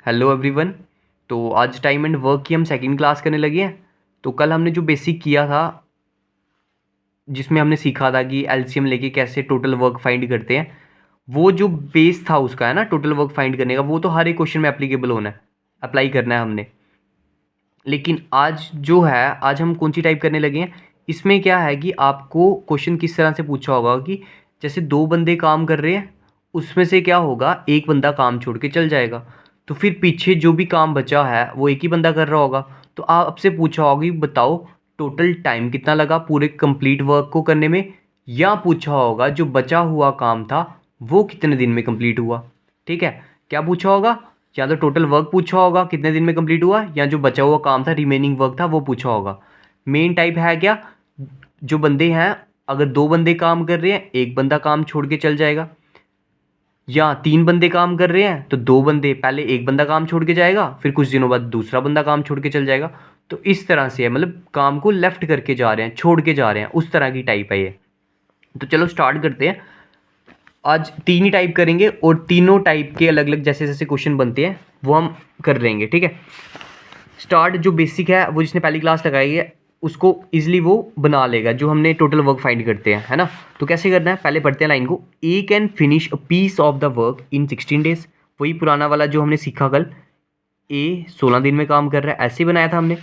Hello everyone. तो आज time and work की हम सेकंड क्लास करने लगे हैं। तो कल हमने जो बेसिक किया था, जिसमें हमने सीखा था कि एलसीएम लेके कैसे टोटल वर्क फाइंड करते हैं, वो जो बेस था उसका है ना टोटल वर्क फाइंड करने का, वो तो हर एक क्वेश्चन में एप्लीकेबल होना है, अप्लाई करना है हमने। लेकिन आज जो है, आज हम कौन सी टाइप करने लगे हैं, इसमें क्या है कि आपको क्वेश्चन किस तरह से पूछा होगा कि जैसे दो बंदे काम कर रहे हैं, उसमें से क्या होगा, एक बंदा काम छोड़ के चल जाएगा, तो फिर पीछे जो भी काम बचा है वो एक ही बंदा कर रहा होगा। तो आपसे पूछा होगा कि बताओ टोटल टाइम कितना लगा पूरे कंप्लीट वर्क को करने में, या पूछा होगा जो बचा हुआ काम था वो कितने दिन में कंप्लीट हुआ। ठीक है, क्या पूछा होगा, या तो टोटल वर्क पूछा होगा कितने दिन में कंप्लीट हुआ, या जो बचा हुआ काम था रिमेनिंग वर्क था वो पूछा होगा। मेन टाइप है क्या, जो बंदे हैं, अगर दो बंदे काम कर रहे हैं एक बंदा काम छोड़ के चल जाएगा, या तीन बंदे काम कर रहे हैं तो दो बंदे, पहले एक बंदा काम छोड़ के जाएगा फिर कुछ दिनों बाद दूसरा बंदा काम छोड़ के चल जाएगा। तो इस तरह से है, मतलब काम को लेफ्ट करके जा रहे हैं, छोड़ के जा रहे हैं, उस तरह की टाइप है ये। तो चलो स्टार्ट करते हैं। आज तीन ही टाइप करेंगे और तीनों टाइप के अलग अलग जैसे जैसे क्वेश्चन बनते हैं वो हम कर लेंगे। ठीक है, स्टार्ट जो बेसिक है वो जिसने पहली क्लास लगाई है उसको इजीली वो बना लेगा, जो हमने टोटल वर्क फाइंड करते हैं, है ना। तो कैसे करना है, पहले पढ़ते हैं लाइन को। A can finish a piece of the work in 16 days, वही पुराना वाला जो हमने सीखा कल। ए 16 दिन में काम कर रहा है, ऐसे बनाया था हमने।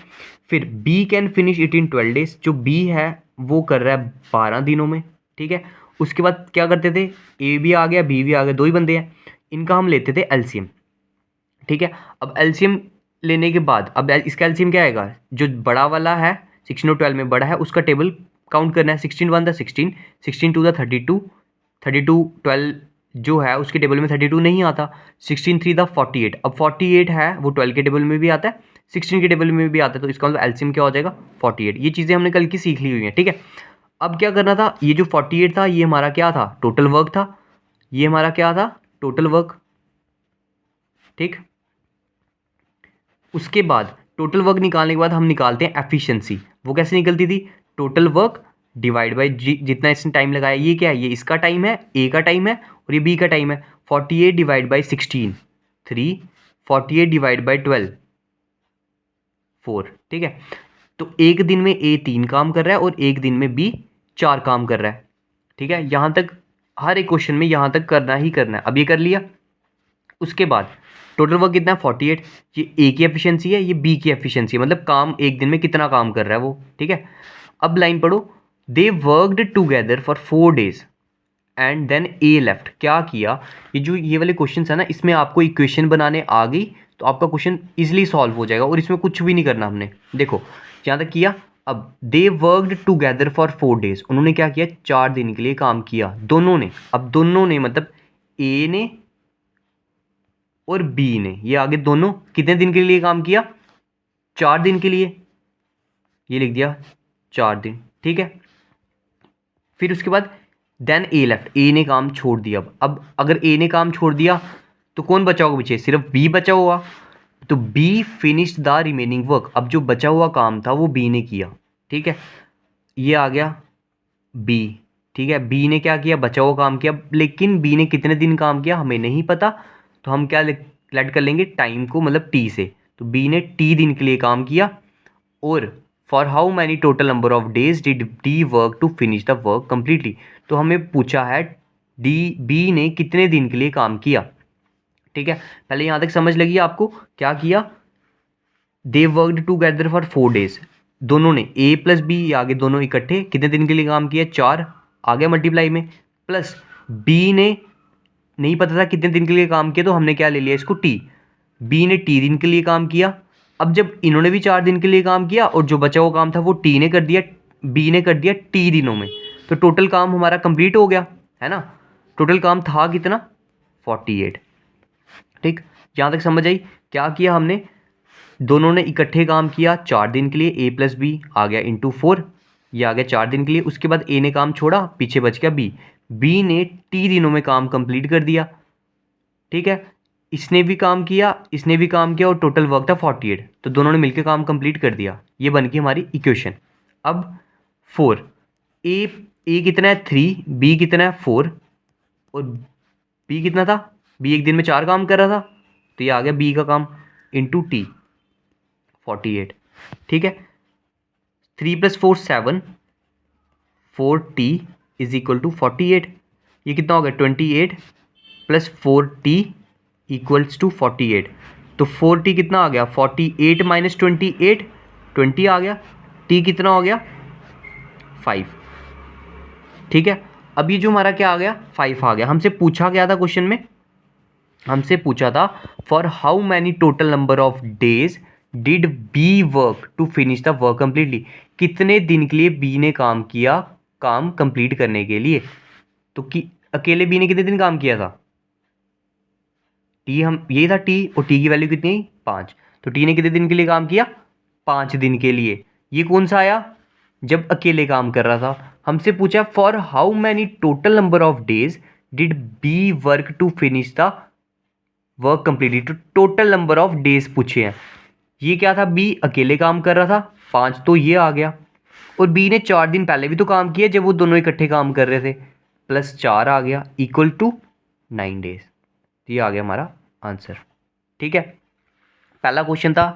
फिर B can finish it in 12 days, जो बी है वो कर रहा है 12 दिनों में। ठीक है, उसके बाद क्या करते थे, ए भी आ गया बी भी आ गया, दो ही बंदे हैं, इनका हम लेते थे एलसीएम। ठीक है, अब एलसीएम लेने के बाद अब इसका एलसीएम क्या आएगा, जो बड़ा वाला है 16 और 12 में बड़ा है उसका टेबल काउंट करना है। 16 1 था 16, 16 2 था 32, 32 12 जो है उसके टेबल में 32 नहीं आता। 16 3 था 48, अब 48 है वो 12 के टेबल में भी आता है, 16 के टेबल में भी आता है, तो इसका मतलब एलसीएम क्या हो जाएगा 48। ये चीज़ें हमने कल की सीख ली हुई हैं। ठीक है, अब क्या करना था, ये जो 48 था ये हमारा क्या था, टोटल वर्क था। ये हमारा क्या था, टोटल वर्क। ठीक, उसके बाद टोटल वर्क निकालने के बाद हम निकालते हैं एफिशिएंसी। वो कैसे निकलती थी, टोटल वर्क डिवाइड बाई जितना इसने टाइम लगाया, ये क्या है, ये इसका टाइम है, ए का टाइम है और ये बी का टाइम है। 48 डिवाइड बाई 16 3, 48 डिवाइड बाई 12 4। ठीक है, तो एक दिन में ए 3 काम कर रहा है और एक दिन में बी 4 काम कर रहा है। ठीक है, यहाँ तक हर एक क्वेश्चन में यहाँ तक करना ही करना है। अब ये कर लिया, उसके बाद टोटल वर्क कितना है 48, ये ए की एफिशिएंसी है, ये बी की एफिशिएंसी है, मतलब काम एक दिन में कितना काम कर रहा है वो। ठीक है, अब लाइन पढ़ो। They worked together for 4 days and then A left. क्या किया, ये जो ये वाले क्वेश्चन है ना, इसमें आपको इक्वेशन बनाने आ गई तो आपका क्वेश्चन इजिली सॉल्व हो जाएगा और इसमें कुछ भी नहीं करना हमने। देखो यहाँ तक किया। अब दे वर्कड टूगेदर फॉर 4 डेज, उन्होंने क्या किया, 4 दिन के लिए काम किया दोनों ने। अब दोनों ने मतलब ए ने और बी ने, ये आगे दोनों कितने दिन के लिए काम किया, 4 दिन के लिए, ये लिख दिया 4 दिन। ठीक है, फिर उसके बाद देन ए लेफ्ट, ए ने काम छोड़ दिया। अब अगर ए ने काम छोड़ दिया तो कौन बचा होगा पीछे, सिर्फ बी बचा हुआ, तो B finish the remaining work. अब जो बचा हुआ काम था वो बी ने किया। ठीक है, ये आ गया बी। ठीक है, बी ने क्या किया, बचा हुआ काम किया, लेकिन बी ने कितने दिन काम किया हमें नहीं पता, तो हम क्या लेट कर लेंगे टाइम को, मतलब टी से। तो बी ने टी दिन के लिए काम किया, और for how many total number of days did D work to finish the work completely. तो हमें पूछा है डी बी ने कितने दिन के लिए काम किया। ठीक है, पहले यहाँ तक समझ लगी आपको, क्या किया, दे वर्कड टूगेदर फॉर 4 डेज, दोनों ने ए प्लस बी आगे दोनों इकट्ठे कितने दिन के लिए काम किया, 4 आ गया मल्टीप्लाई में, प्लस बी ने नहीं पता था कितने दिन के लिए काम किया तो हमने क्या ले लिया इसको टी, बी ने टी दिन के लिए काम किया। अब जब इन्होंने भी 4 दिन के लिए काम किया और जो बचा हुआ काम था वो टी ने कर दिया, बी ने कर दिया टी दिनों में, तो टोटल काम हमारा कंप्लीट हो गया, है ना। टोटल काम था कितना, 48। ठीक, यहाँ तक समझ आई। क्या किया हमने, दोनों ने इकट्ठे काम किया 4 दिन के लिए, ए प्लस बी आ गया इंटू 4, ये आ गया 4 दिन के लिए। उसके बाद ए ने काम छोड़ा, पीछे बच गया बी, बी ने टी दिनों में काम कंप्लीट कर दिया। ठीक है, इसने भी काम किया, इसने भी काम किया, और टोटल वर्क था 48, तो दोनों ने मिलकर काम कंप्लीट कर दिया। ये बन गई हमारी इक्वेशन। अब 4, ए ए कितना है 3, बी कितना है 4, और बी कितना था, बी एक दिन में 4 काम कर रहा था, तो ये आ गया बी का काम इंटू टी 48, ठीक है। 3 + 4 7, 4t इज इक्वल टू 48। ये कितना हो गया 28 + 4t इक्वल्स टू 48। तो 4t कितना आ गया 48 - 28, 20 आ गया। t कितना हो गया 5, ठीक है। अब ये जो हमारा क्या आ गया 5 आ गया। हमसे पूछा गया था क्वेश्चन में, हमसे पूछा था for how many total number of days did B work to finish the work completely. कितने दिन के लिए बी ने काम किया काम कंप्लीट करने के लिए। तो कि अकेले बी ने कितने दिन काम किया था, टी हम यही था टी, और टी की वैल्यू कितनी आई 5। तो टी ने कितने दिन के लिए काम किया 5 दिन के लिए। ये कौन सा आया जब अकेले काम कर रहा था। हमसे पूछा for how many total number of days did B work to finish the work completely. तो टोटल नंबर ऑफ डेज पूछे हैं। ये क्या था बी अकेले काम कर रहा था 5, तो ये आ गया। और बी ने 4 दिन पहले भी तो काम किया जब वो दोनों इकट्ठे काम कर रहे थे, +4 आ गया इक्वल टू 9 डेज। ये आ गया हमारा आंसर, ठीक है। पहला क्वेश्चन था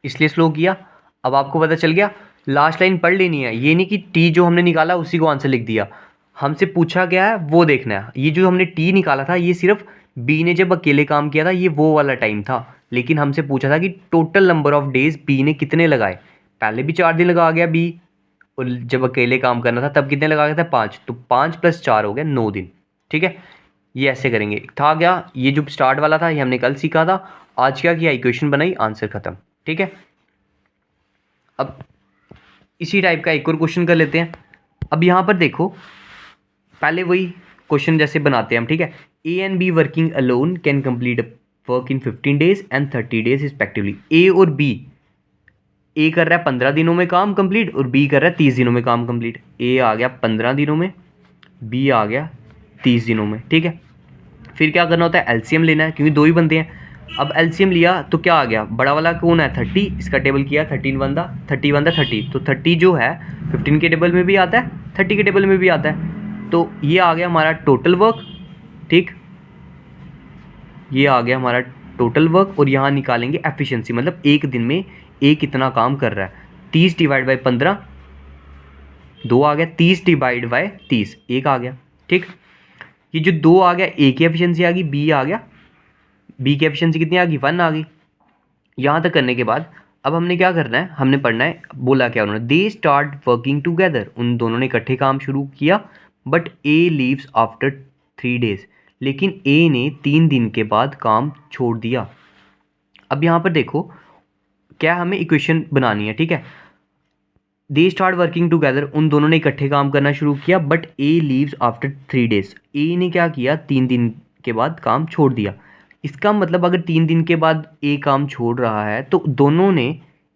इसलिए स्लो किया। अब आपको पता चल गया, लास्ट लाइन पढ़ लेनी है, ये नहीं कि टी जो हमने निकाला उसी को आंसर लिख दिया। हमसे पूछा गया है वो देखना है। ये जो हमने टी निकाला था ये सिर्फ बी ने जब अकेले काम किया था ये वो वाला टाइम था, लेकिन हमसे पूछा था कि total number of days B ने कितने लगाए। पहले भी 4 दिन लगा गया बी, और जब अकेले काम करना था तब कितने लगा गया था 5। तो 5 + 4 हो गया 9 दिन, ठीक है। ये ऐसे करेंगे। था क्या ये जो स्टार्ट वाला था ये हमने कल सीखा था, आज क्या किया इक्वेशन बनाई, आंसर खत्म, ठीक है। अब इसी टाइप का एक और क्वेश्चन कर लेते हैं। अब यहाँ पर देखो, पहले वही क्वेश्चन जैसे बनाते हैं हम, ठीक है। A and B working alone can complete work in 15 days and 30 days respectively. A और बी, ए कर रहा है 15 दिनों में काम कंप्लीट और बी कर रहा है 30 दिनों में काम कंप्लीट। ए आ गया 15 दिनों में, बी आ गया 30 दिनों में, ठीक है। फिर क्या करना होता है एलसीएम लेना है, क्योंकि दो ही बंदे हैं। अब एलसीएम लिया तो क्या आ गया, बड़ा वाला कौन है 30, इसका टेबल किया 13 वन दा 30 वन दा 30। तो 30 जो है 15 के टेबल में भी आता है 30 के टेबल में भी आता है। तो ये आ गया हमारा टोटल वर्क, ठीक, ये आ गया हमारा टोटल वर्क। और यहाँ निकालेंगे एफिशिएंसी, मतलब एक दिन में ए कितना काम कर रहा है। 30 / 15 2 आ गया, 30 / 30 1 आ गया, ठीक। ये जो 2 आ गया ए की एफिशिएंसी आ गई, बी आ गया, बी की एफिशिएंसी कितनी आ गई 1 आ गई। यहाँ तक करने के बाद अब हमने क्या करना है, हमने पढ़ना है, बोला क्या उन्होंने, दे स्टार्ट वर्किंग टुगेदर, उन दोनों ने इकट्ठे काम शुरू किया। But A leaves after 3 days, लेकिन ए ने 3 दिन के बाद काम छोड़ दिया। अब यहाँ पर देखो क्या हमें इक्वेशन बनानी है, ठीक है। दे स्टार्ट वर्किंग टुगेदर, उन दोनों ने इकट्ठे काम करना शुरू किया। But A leaves after 3 days, A ने क्या किया 3 दिन के बाद काम छोड़ दिया। इसका मतलब अगर 3 दिन के बाद ए काम छोड़ रहा है तो दोनों ने,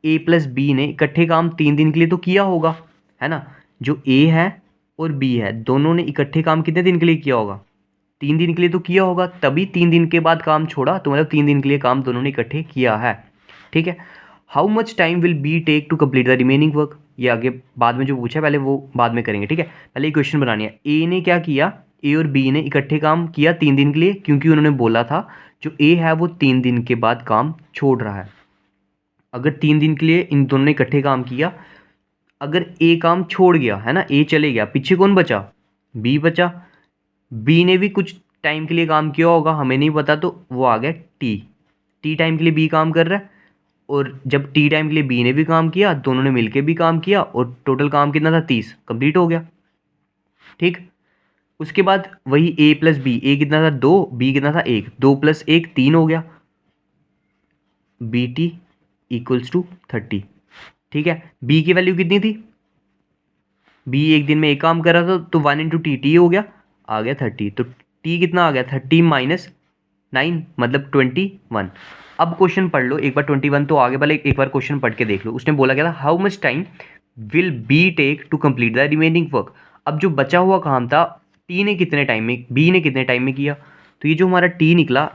ए + बी ने इकट्ठे काम 3 दिन के लिए तो किया होगा, है ना। जो ए है और बी है दोनों ने इकट्ठे काम कितने दिन के लिए किया होगा 3 दिन के लिए तो किया होगा, तभी 3 दिन के बाद काम छोड़ा, तो मतलब 3 दिन के लिए काम दोनों ने इकट्ठे किया है, ठीक है। How much time will B take to complete the remaining work, ये आगे बाद में जो पूछा है पहले वो बाद में करेंगे, ठीक है। पहले इक्वेशन बनानी है। ए ने क्या किया, ए और बी ने इकट्ठे काम किया 3 दिन के लिए, क्योंकि उन्होंने बोला था जो ए है वो 3 दिन के बाद काम छोड़ रहा है। अगर 3 दिन के लिए इन दोनों ने इकट्ठे काम किया, अगर ए काम छोड़ गया है ना, ए चले गया, पीछे कौन बचा बी बचा। बी ने भी कुछ टाइम के लिए काम किया होगा, हमें नहीं पता, तो वो आ गया टी, टी टाइम के लिए बी काम कर रहा है। और जब टी टाइम के लिए बी ने भी काम किया, दोनों ने मिलके भी काम किया, और टोटल काम कितना था 30 कंप्लीट हो गया, ठीक। उसके बाद वही ए + बी, ए कितना था 2, बी कितना था 1, 2 + 1 3 हो गया, बी टी इक्वल्स टू 30, ठीक है। बी की वैल्यू कितनी थी, बी एक दिन में एक काम कर रहा था तो 1 × टी, टी हो गया, आ गया 30। तो टी कितना आ गया 30 - 9 मतलब 21। अब क्वेश्चन पढ़ लो एक बार, 21 तो आगे वाले एक बार क्वेश्चन पढ़ के देख लो। उसने बोला क्या था, how much time will B take to complete the remaining work. अब जो बचा हुआ काम था टी ने कितने टाइम में, बी ने कितने टाइम में किया, तो ये जो हमारा टी निकला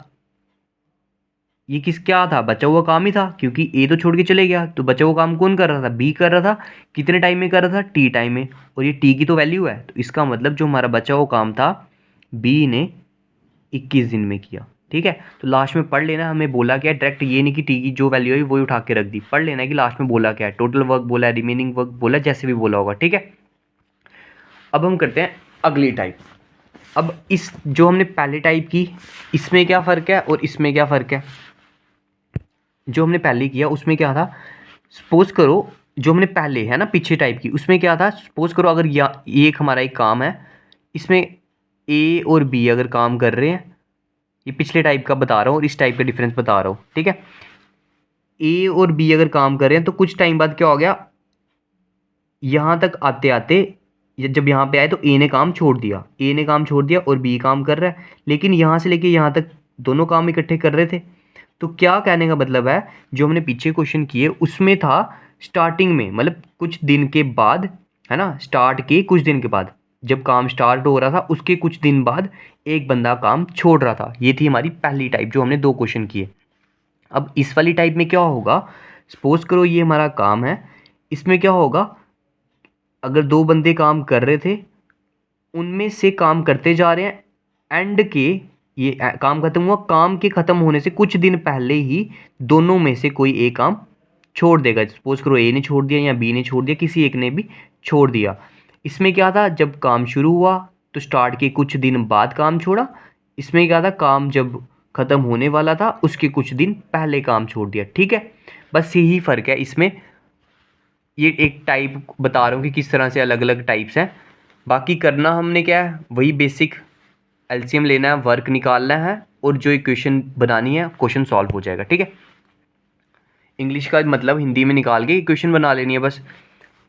ये किस क्या था, बचा हुआ काम ही था, क्योंकि ए तो छोड़ के चले गया, तो बचा हुआ काम कौन कर रहा था, बी कर रहा था। कितने टाइम में कर रहा था, टी टाइम में, और ये टी की तो वैल्यू है, तो इसका मतलब जो हमारा बचा हुआ काम था बी ने 21 दिन में किया, ठीक है। तो लास्ट में पढ़ लेना, हमें बोला क्या है डायरेक्ट, ये नहीं कि टी की जो वैल्यू है वही उठा के रख दी, पढ़ लेना है कि लास्ट में बोला क्या है, टोटल वर्क बोला है, रिमेनिंग वर्क बोला है, जैसे भी बोला होगा, ठीक है। अब हम करते हैं अगली टाइप। अब इस जो हमने पहले टाइप की, इसमें क्या फ़र्क है और इसमें क्या फ़र्क है। जो हमने पहले किया उसमें क्या था, सपोज करो जो हमने पहले है ना पीछे टाइप की, उसमें क्या था, सपोज करो अगर ये एक हमारा एक काम है, इसमें ए और बी अगर काम कर रहे हैं, ये पिछले टाइप का बता रहा हूँ और इस टाइप का डिफरेंस बता रहा हूँ, ठीक है। ए और बी अगर काम कर रहे हैं तो कुछ टाइम बाद क्या हो गया, यहाँ तक आते आते जब यहाँ पे आए तो ए ने काम छोड़ दिया, ए ने काम छोड़ दिया और बी काम कर रहा है, लेकिन यहाँ से लेके यहाँ तक दोनों काम इकट्ठे कर रहे थे। तो क्या कहने का मतलब है, जो हमने पीछे क्वेश्चन किए उसमें था स्टार्टिंग में, मतलब कुछ दिन के बाद, है ना, स्टार्ट के कुछ दिन के बाद, जब काम स्टार्ट हो रहा था उसके कुछ दिन बाद एक बंदा काम छोड़ रहा था। ये थी हमारी पहली टाइप जो हमने 2 क्वेश्चन किए। अब इस वाली टाइप में क्या होगा, सपोज करो ये हमारा काम है, इसमें क्या होगा, अगर 2 बंदे काम कर रहे थे, उनमें से काम करते जा रहे हैं, एंड के ये काम खत्म हुआ, काम के ख़त्म होने से कुछ दिन पहले ही दोनों में से कोई एक काम छोड़ देगा। सपोज करो ए ने छोड़ दिया या बी ने छोड़ दिया, किसी एक ने भी छोड़ दिया। इसमें क्या था, जब काम शुरू हुआ तो स्टार्ट के कुछ दिन बाद काम छोड़ा, इसमें क्या था, काम जब ख़त्म होने वाला था उसके कुछ दिन पहले काम छोड़ दिया, ठीक है। बस यही फ़र्क है इसमें, ये एक टाइप बता रहा हूँ कि किस तरह से अलग अलग टाइप्स हैं। बाकी करना हमने क्या है, वही बेसिक एलसीएम लेना है, वर्क निकालना है और जो इक्वेशन बनानी है क्वेश्चन सॉल्व हो जाएगा, ठीक है। इंग्लिश का मतलब हिंदी में निकाल के इक्वेशन बना लेनी है बस।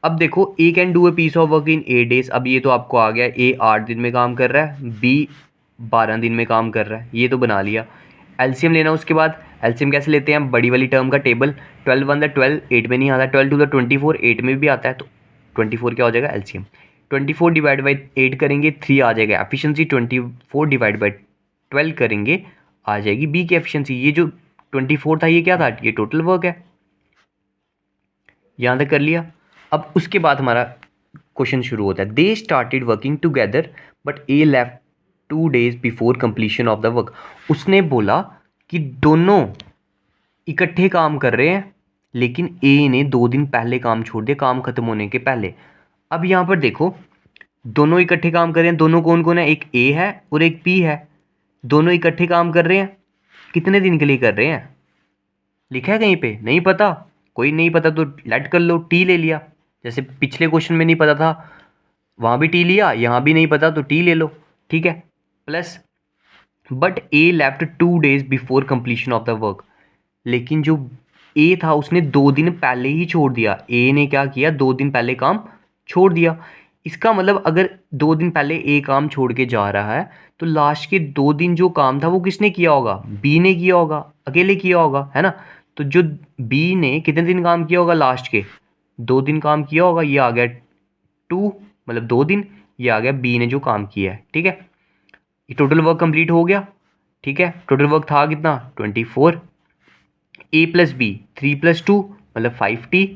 अब देखो, A can do a piece of work in 8 days, अब ये तो आपको आ गया, ए 8 दिन में काम कर रहा है, बी 12 दिन में काम कर रहा है, ये तो बना लिया। एलसीएम लेना, उसके बाद एलसीएम कैसे लेते हैं, बड़ी वाली टर्म का टेबल, 12 1 12, 8 में नहीं आता, 12 2 24, 8 में भी आता है, तो 24 क्या हो जाएगा एलसीएम, 24 डिवाइड बाई 8 करेंगे 3 आ जाएगा एफिशिएंसी, 24 डिवाइड बाई 12 करेंगे आ जाएगी बी की एफिशिएंसी। ये जो 24 था ये क्या था, ये टोटल वर्क है, यहाँ तक कर लिया। अब उसके बाद हमारा क्वेश्चन शुरू होता है, they started working together but A left 2 days before completion of the work. उसने बोला कि दोनों इकट्ठे काम कर रहे हैं, लेकिन ए ने 2 दिन पहले काम छोड़ दिया, काम खत्म होने के पहले। अब यहाँ पर देखो, दोनों इकट्ठे काम कर रहे हैं, दोनों कौन कौन है, एक ए है और एक बी है, दोनों इकट्ठे काम कर रहे हैं, कितने दिन के लिए कर रहे हैं, लिखा है कहीं पे, नहीं पता, कोई नहीं पता तो लेट कर लो, टी ले लिया, जैसे पिछले क्वेश्चन में नहीं पता था वहाँ भी टी लिया, यहाँ भी नहीं पता तो टी ले लो, ठीक है। Plus but A left 2 days before completion of the work, लेकिन जो ए था उसने 2 दिन पहले ही छोड़ दिया, ए ने क्या किया, 2 दिन पहले काम छोड़ दिया। इसका मतलब अगर 2 दिन पहले ए काम छोड़ के जा रहा है तो लास्ट के 2 दिन जो काम था वो किसने किया होगा, बी ने किया होगा, अकेले किया होगा, है ना। तो जो बी ने कितने दिन काम किया होगा, लास्ट के 2 दिन काम किया होगा, ये आ गया 2, मतलब 2 दिन, ये आ गया बी ने जो काम किया है, ठीक है। ये टोटल वर्क कंप्लीट हो गया, ठीक है। टोटल वर्क था कितना 24, ए प्लस बी 3 + 2 मतलब 5t,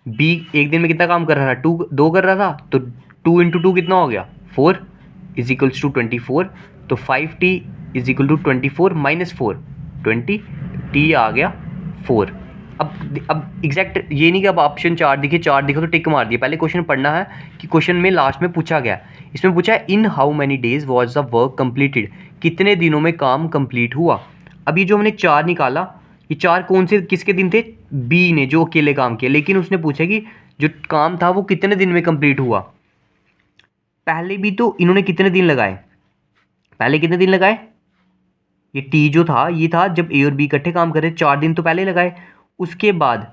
बी एक दिन में कितना काम कर रहा था, 2 कर रहा था, तो 2 × 2 कितना हो गया 4 = 24, तो 5t = 24 - 4 20, t आ गया 4। अब एग्जैक्ट ये नहीं कि अब ऑप्शन 4 दिखे, 4 दिखे तो टिक मार दिया, पहले क्वेश्चन पढ़ना है कि क्वेश्चन में लास्ट में पूछा गया, इसमें पूछा है in how many days was the work completed, कितने दिनों में काम कंप्लीट हुआ। अब ये जो हमने 4 निकाला, ये 4 कौन से किसके दिन थे, बी ने जो अकेले काम किया, लेकिन उसने पूछा कि जो काम था वो कितने दिन में कंप्लीट हुआ। पहले भी तो इन्होंने कितने दिन लगाए, पहले कितने दिन लगाए, ये टी जो था ये था जब ए और बी इकट्ठे काम कर रहे, 4 दिन तो पहले लगाए। उसके बाद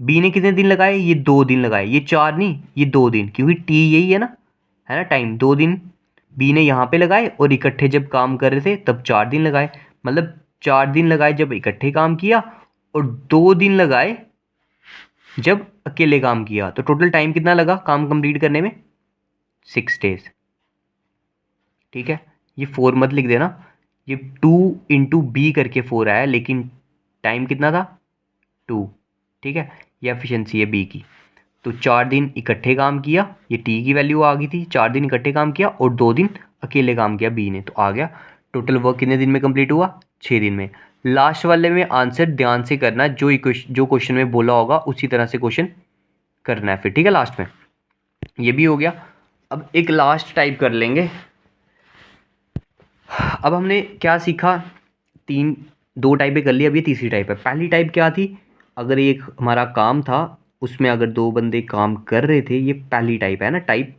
बी ने कितने दिन लगाए, ये 2 दिन लगाए, ये 4 नहीं ये 2 दिन, क्योंकि टी यही है ना टाइम, 2 दिन बी ने यहाँ पे लगाए और इकट्ठे जब काम कर रहे थे तब 4 दिन लगाए, मतलब 4 दिन लगाए जब इकट्ठे काम किया और 2 दिन लगाए जब अकेले काम किया, तो टोटल टाइम कितना लगा काम कंप्लीट करने में, 6 days, ठीक है। ये 4 मत लिख देना, ये 2 × b करके 4 आया, लेकिन टाइम कितना था 2, ठीक है। ये एफिशिएंसी है बी की, तो 4 दिन इकट्ठे काम किया, ये टी की वैल्यू आ गई थी, 4 दिन इकट्ठे काम किया और 2 दिन अकेले काम किया बी ने, तो आ गया टोटल वर्क कितने दिन में कंप्लीट हुआ, 6 दिन में। लास्ट वाले में आंसर ध्यान से करना, जो क्वेश्चन में बोला होगा उसी तरह से क्वेश्चन करना है फिर, ठीक है। लास्ट में ये भी हो गया। अब एक लास्ट टाइप कर लेंगे। अब हमने क्या सीखा, दो टाइपें कर ली, अब ये तीसरी टाइप है। पहली टाइप क्या थी, अगर एक हमारा काम था उसमें अगर दो बंदे काम कर रहे थे, ये पहली टाइप है ना, टाइप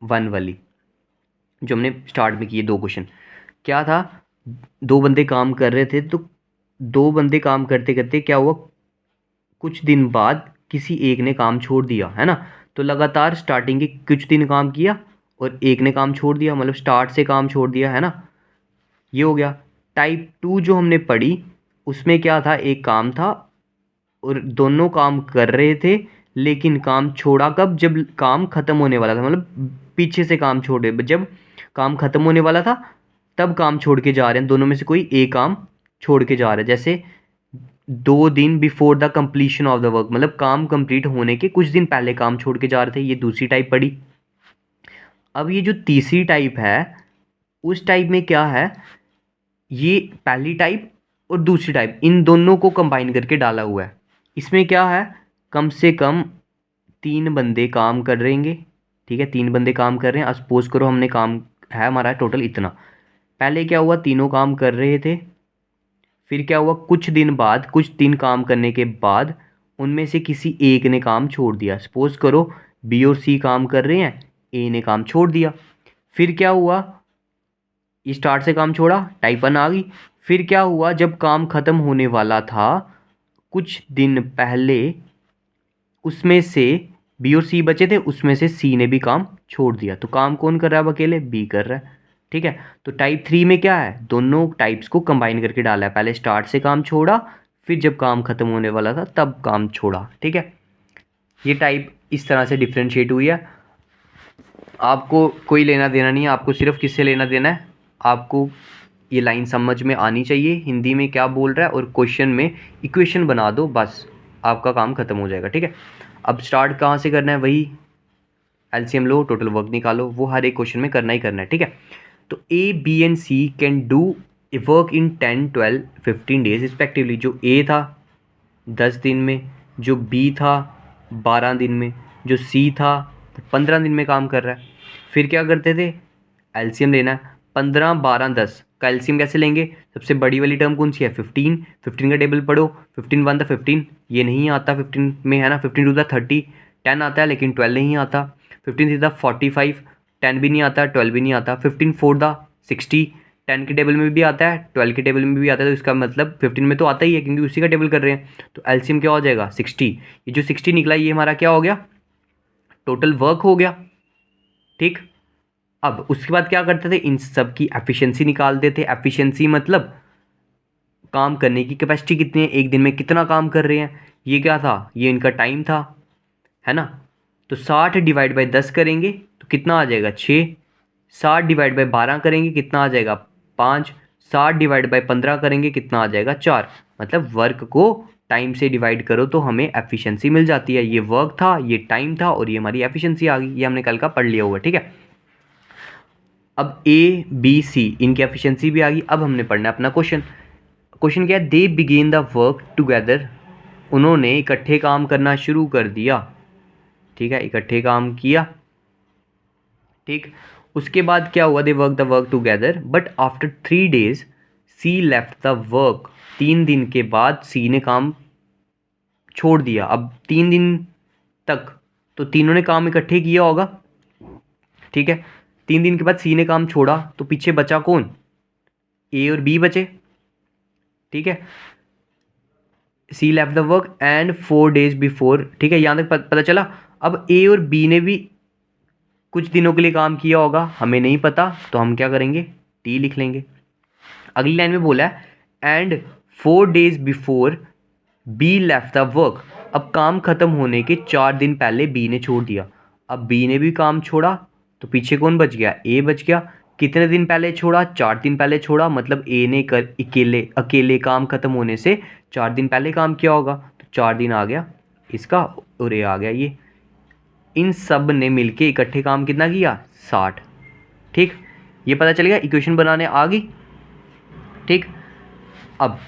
1 वाली जो हमने स्टार्ट में किए 2 क्वेश्चन। क्या था, दो बंदे काम कर रहे थे, तो दो बंदे काम करते करते क्या हुआ, कुछ दिन बाद किसी एक ने काम छोड़ दिया, है ना। तो लगातार स्टार्टिंग के कुछ दिन काम किया और एक ने काम छोड़ दिया, मतलब स्टार्ट से काम छोड़ दिया, है ना। ये हो गया। टाइप 2 जो हमने पढ़ी उसमें क्या था, एक काम था और दोनों काम कर रहे थे, लेकिन काम छोड़ा कब, जब काम ख़त्म होने वाला था, मतलब पीछे से काम छोड़े, जब काम ख़त्म होने वाला था तब काम छोड़ के जा रहे हैं, दोनों में से कोई एक काम छोड़ के जा रहा है। जैसे 2 दिन before the completion of the work, मतलब काम कंप्लीट होने के कुछ दिन पहले काम छोड़ के जा रहे थे, ये दूसरी टाइप पड़ी। अब ये जो तीसरी टाइप है, उस टाइप में क्या है, ये पहली टाइप और दूसरी टाइप इन दोनों को कंबाइन करके डाला हुआ है। इसमें क्या है, कम से कम 3 बंदे काम कर रहेंगे, ठीक है, 3 बंदे काम कर रहे हैं। सपोज करो हमने काम है हमारा टोटल इतना, पहले क्या हुआ, तीनों काम कर रहे थे, फिर क्या हुआ, कुछ दिन बाद, कुछ दिन काम करने के बाद उनमें से किसी एक ने काम छोड़ दिया। सपोज करो बी और सी काम कर रहे हैं, ए ने काम छोड़ दिया। फिर क्या हुआ, ये स्टार्ट से काम छोड़ा, टाइप 1 आ गई। फिर क्या हुआ, जब काम ख़त्म होने वाला था कुछ दिन पहले, उसमें से बी और सी बचे थे, उसमें से सी ने भी काम छोड़ दिया। तो काम कौन कर रहा है, अब अकेले बी कर रहा है, ठीक है। तो टाइप 3 में क्या है, दोनों टाइप्स को कंबाइन करके डाला है, पहले स्टार्ट से काम छोड़ा, फिर जब काम ख़त्म होने वाला था तब काम छोड़ा, ठीक है। ये टाइप इस तरह से डिफ्रेंशिएट हुई है। आपको कोई लेना देना नहीं है, आपको सिर्फ किससे लेना देना है, आपको ये लाइन समझ में आनी चाहिए, हिंदी में क्या बोल रहा है, और क्वेश्चन में इक्वेशन बना दो, बस आपका काम खत्म हो जाएगा, ठीक है। अब स्टार्ट कहाँ से करना है, वही एलसीएम लो, टोटल वर्क निकालो, वो हर एक क्वेश्चन में करना ही करना है, ठीक है। तो A B and C can do a work in 10, 12, 15 days respectively. जो ए था 10 दिन में, जो बी था 12 दिन में, जो सी था 15 दिन में काम कर रहा है। फिर क्या करते थे, एलसीएम लेना है, 15, 12, 10 का एलसीएम कैसे लेंगे, सबसे बड़ी वाली टर्म कौन सी है, 15, 15 का टेबल पढ़ो, 15 1 द 15, ये नहीं आता 15 में, है ना। 15 2 द 30, 10 आता है लेकिन 12 नहीं आता। 15 3 द 45, 10 भी नहीं आता, 12 भी नहीं आता। 15 4 द 60, 10 के टेबल में भी आता है, 12 के टेबल में भी आता है, तो इसका मतलब 15 में तो आता ही है क्योंकि उसी का टेबल कर रहे हैं। तो एलसीएम क्या हो जाएगा, 60। ये जो 60 निकला ये हमारा क्या हो गया, टोटल वर्क हो गया, ठीक। अब उसके बाद क्या करते थे, इन सब की एफिशिएंसी निकालते थे। एफिशिएंसी मतलब काम करने की कैपेसिटी कितनी है, एक दिन में कितना काम कर रहे हैं। ये क्या था, ये इनका टाइम था, है ना। तो 60 डिवाइड बाई 10 करेंगे तो कितना आ जाएगा, 6। 60 डिवाइड बाई 12 करेंगे कितना आ जाएगा, 5। 60 डिवाइड बाई 15 करेंगे कितना आ जाएगा, 4। मतलब वर्क को टाइम से डिवाइड करो तो हमें एफिशिएंसी मिल जाती है। ये वर्क था, ये टाइम था, और ये हमारी एफिशिएंसी आ गई। ये हमने कल का पढ़ लिया हुआ, ठीक है। अब ए बी सी इनकी एफिशिएंसी भी आ गई। अब हमने पढ़ना है अपना क्वेश्चन। क्वेश्चन क्या है, दे बिगेन द वर्क टुगेदर, उन्होंने इकट्ठे काम करना शुरू कर दिया, ठीक है, इकट्ठे काम किया, ठीक। उसके बाद क्या हुआ, they work the work together but after 3 days C left the work, 3 दिन के बाद सी ने काम छोड़ दिया। अब 3 दिन तक तो तीनों ने काम इकट्ठे किया होगा, ठीक है। 3 दिन के बाद सी ने काम छोड़ा तो पीछे बचा कौन, ए और बी बचे, ठीक है। C left the work and 4 days before, ठीक है, यहाँ तक पता चला। अब ए और बी ने भी कुछ दिनों के लिए काम किया होगा, हमें नहीं पता, तो हम क्या करेंगे, टी लिख लेंगे। अगली लाइन में बोला है and 4 days before be left the work, अब काम खत्म होने के 4 दिन पहले बी ने छोड़ दिया। अब बी ने भी काम छोड़ा तो पीछे कौन बच गया, ए बच गया। कितने दिन पहले छोड़ा, 4 दिन पहले छोड़ा, मतलब ए ने अकेले काम खत्म होने से 4 दिन पहले काम किया होगा, तो 4 दिन आ गया इसका, और ए आ गया ये। इन सब ने मिलके इकट्ठे काम कितना किया, 60, ठीक। ये पता चल गया, इक्वेशन बनाने आ गई। ठीक। अब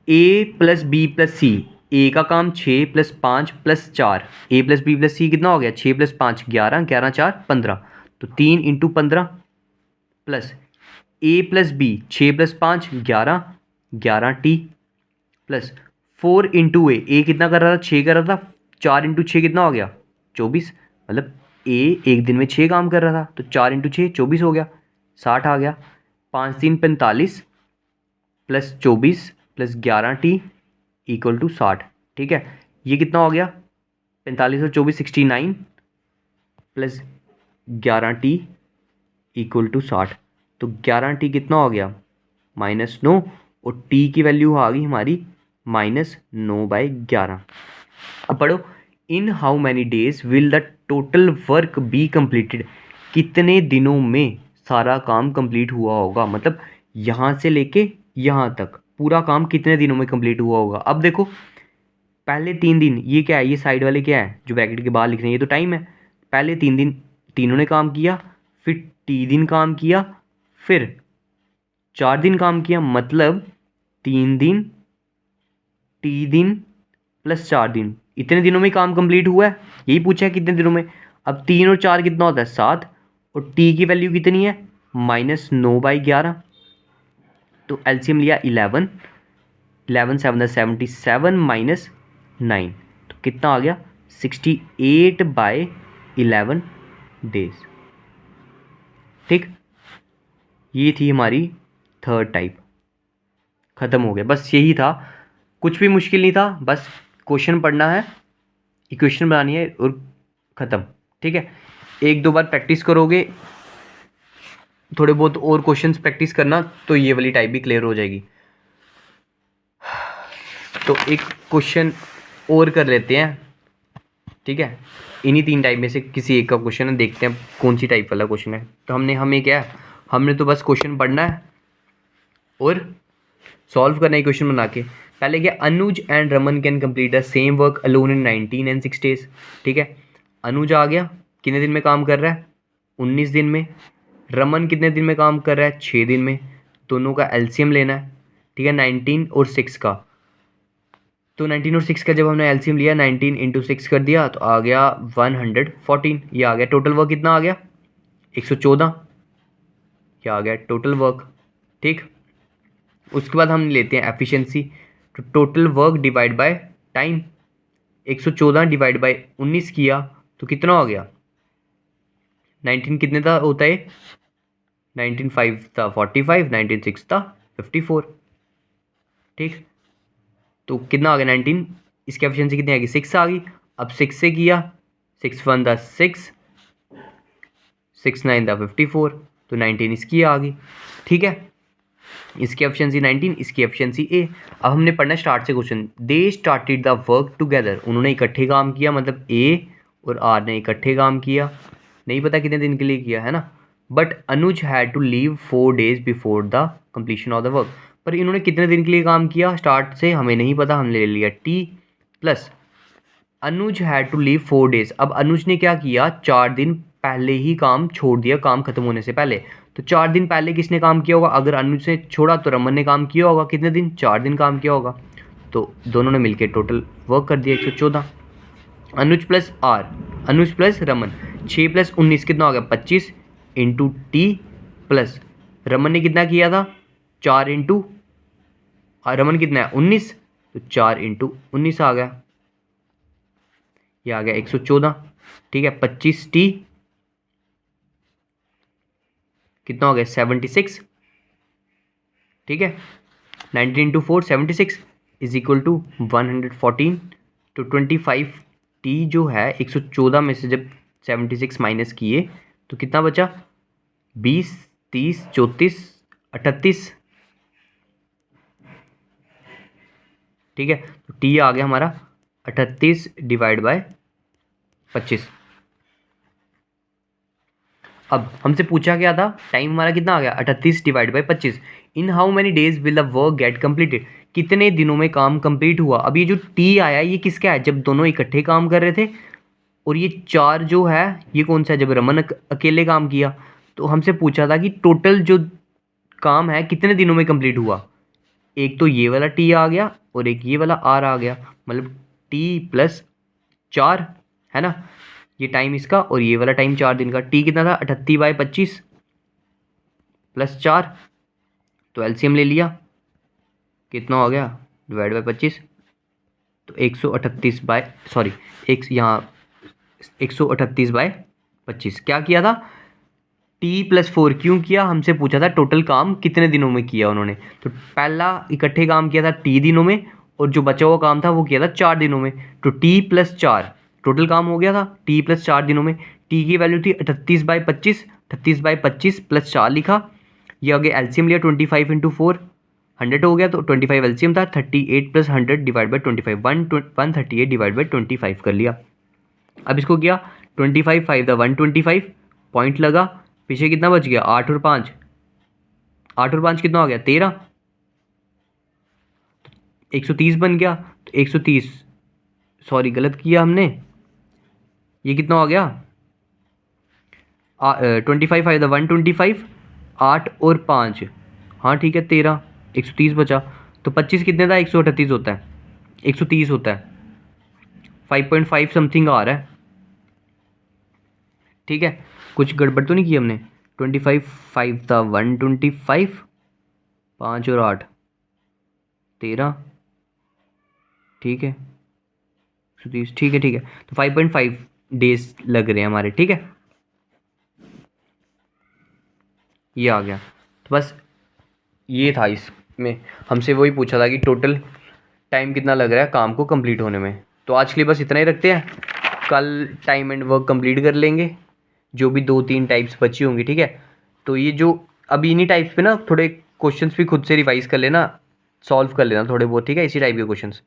ए प्लस बी प्लस सी, ए का काम 6 प्लस 5 प्लस 4, ए प्लस बी प्लस सी कितना हो गया 6 प्लस 5 11, 11 4 15, तो 3 into 15 plus A plus B 6 plus 5 11, 11 t plus 4 into A कितना कर रहा था 6 कर रहा था, 4 इंटू 6 कितना हो गया 24, मतलब ए एक दिन में 6 काम कर रहा था, तो 4 इंटू 6 24 हो गया, 60 आ गया। 5 3 45 plus 24 plus 11 T equal to 60। ठीक है, ये कितना हो गया 45 और 24 69 प्लस 11 टी इक्वल टू 60, तो 11 टी कितना हो गया -9, और टी की वैल्यू आ गई हमारी -9/11। अब पढ़ो, in how many days will the total work be completed, कितने दिनों में सारा काम कंप्लीट हुआ होगा, मतलब यहाँ से लेके यहाँ तक पूरा काम कितने दिनों में कंप्लीट हुआ होगा। अब देखो पहले 3 दिन, ये क्या है, ये साइड वाले क्या है जो ब्रैकेट के बाहर लिख रहे हैं, ये तो टाइम है। पहले 3 दिन तीनों ने काम किया, फिर टी दिन काम किया, फिर 4 दिन काम किया, मतलब 3 दिन टी दिन प्लस 4 दिन, इतने दिनों में काम कंप्लीट हुआ है, यही पूछा है कितने दिनों में। अब 3 और 4 कितना होता है 7, और टी की वैल्यू कितनी है -9/11, तो एलसीएम लिया 11, 11 7 77 -9, तो कितना आ गया 68/11 डेज। ठीक, ये थी हमारी थर्ड टाइप, ख़त्म हो गया, बस यही था, कुछ भी मुश्किल नहीं था, बस क्वेश्चन पढ़ना है, इक्वेशन बनानी है और ख़त्म। ठीक है, 1-2 बार प्रैक्टिस करोगे, थोड़े बहुत और क्वेश्चंस प्रैक्टिस करना, तो ये वाली टाइप भी क्लियर हो जाएगी। तो एक क्वेश्चन और कर लेते हैं, ठीक है, इन्हीं 3 टाइप में से किसी एक का क्वेश्चन है, देखते हैं कौन सी टाइप वाला क्वेश्चन है। तो हमें क्या है, हमने तो बस क्वेश्चन पढ़ना है और सॉल्व करना है क्वेश्चन बना के। पहले क्या, Anuj and Raman can complete the same work alone in 19 and 6 days। ठीक है, अनुज आ गया, कितने दिन में काम कर रहा है 19 दिन में, रमन कितने दिन में काम कर रहा है 6 दिन में, दोनों का एलसीएम लेना है। ठीक है, 19 और 6 का, तो 19 और 6 का जब हमने एलसीएम लिया 19 इंटू 6 कर दिया तो आ गया 114, ये आ गया टोटल वर्क, कितना आ गया 114, ये आ गया टोटल वर्क। ठीक, उसके बाद हम लेते हैं एफिशिएंसी, तो total work divide by time, 114 divide by 19 किया तो कितना हो गया 19 कितने था होता है 19 5 था 45, 19 6 था 54। ठीक, तो कितना आ गया 19, इसकी एफिशिएंसी कितनी आ गई 6 आ गई। अब 6 से किया, 6 1 था 6, 6 9 था 54, तो 19 इसकी आ गई। ठीक है, इसकी एफिशिएंसी 19, इसकी एफिशिएंसी ए। अब हमने पढ़ना स्टार्ट से question, they started the work together, उन्होंने इकट्ठे काम किया, मतलब ए और आर ने इकट्ठे काम किया, नहीं पता कितने दिन के लिए किया है ना, but Anuj had to leave 4 days before the completion of the work, पर इन्होंने कितने दिन के लिए काम किया स्टार्ट से हमें नहीं पता, हमने ले लिया T plus Anuj had to leave 4 days। अब अनुज ने क्या किया 4 दिन पहले ही काम छोड़ दिया, काम खत्म होने से पहले, तो 4 दिन पहले किसने काम किया होगा, अगर अनुज ने छोड़ा तो रमन ने काम किया होगा, कितने दिन 4 दिन काम किया होगा, तो दोनों ने मिलकर टोटल वर्क कर दिया 114। Anuj plus R, Anuj plus Raman, 6 plus 19 कितना हो गया 25 इंटू टी प्लस रमन ने कितना किया था 4 इंटू, रमन कितना है 19, तो 4 इंटू 19 आ गया, ये आ गया 114। ठीक है, 25 टी कितना हो गया 76। ठीक है, 19 इंटू 4 76 इज इक्वल टू 114, तो 25 टी जो है 114 में से जब 76 माइनस किए तो कितना बचा 20 30 34 38। ठीक है, तो टी आ गया हमारा 38 डिवाइड बाय 25। अब हमसे पूछा क्या था, टाइम हमारा कितना आ गया 38 divide by 25। In how many days will the work get completed, कितने दिनों में काम कंप्लीट हुआ। अब ये जो टी आया ये किसका है, जब दोनों इकट्ठे काम कर रहे थे, और ये 4 जो है ये कौन सा है, जब रमन अकेले काम किया। तो हमसे पूछा था कि टोटल जो काम है कितने दिनों में कंप्लीट हुआ, एक तो ये वाला टी आ गया और एक ये वाला आर आ गया, मतलब T+4 है ना, ये टाइम इसका और ये वाला टाइम 4 दिन का। टी कितना था 38/25 +4, तो एलसीएम ले लिया, कितना हो गया /25, तो 138/25 क्या किया था, T+4 क्यों किया, हमसे पूछा था टोटल काम कितने दिनों में किया उन्होंने, तो पहला इकट्ठे काम किया था T दिनों में और जो बचा हुआ काम था वो किया था 4 दिनों में, तो T+4 टोटल काम हो गया था T+4 दिनों में। T की वैल्यू थी 38/25, 38/25 +4 लिखा, ये आगे एलसीएम लिया 25 × 4 100 हो गया, तो 25 एलसीएम था, 38 + 100 / 25 138 / 25 कर लिया। अब इसको किया 25 5 × 125 पॉइंट लगा, पीछे कितना बच गया 8 और 5, 8 और 5 कितना हो गया 13, 130 बन गया, तो 130 सॉरी गलत किया हमने, ये कितना हो गया 25 5 × 125 8 और 5, हाँ ठीक है 13, 130 बचा, तो 25 कितने था 138 होता है, 130 होता है, 5.5 समथिंग आ रहा है, ठीक है कुछ गड़बड़ तो नहीं की हमने। 25 5 था 125, 5 और 8 13, ठीक है 130, ठीक है तो 5.5 डेज लग रहे हैं हमारे, ठीक है ये आ गया। तो बस ये था, इसमें हमसे वही पूछा था कि टोटल टाइम कितना लग रहा है काम को कंप्लीट होने में। तो आज के लिए बस इतना ही रखते हैं, कल टाइम एंड वर्क कंप्लीट कर लेंगे, जो भी 2-3 टाइप्स बची होंगी, ठीक है। तो ये जो अभी इन्हीं टाइप्स पे ना थोड़े क्वेश्चंस भी खुद से रिवाइज कर लेना, सॉल्व कर लेना थोड़े बहुत, ठीक है इसी टाइप के क्वेश्चंस।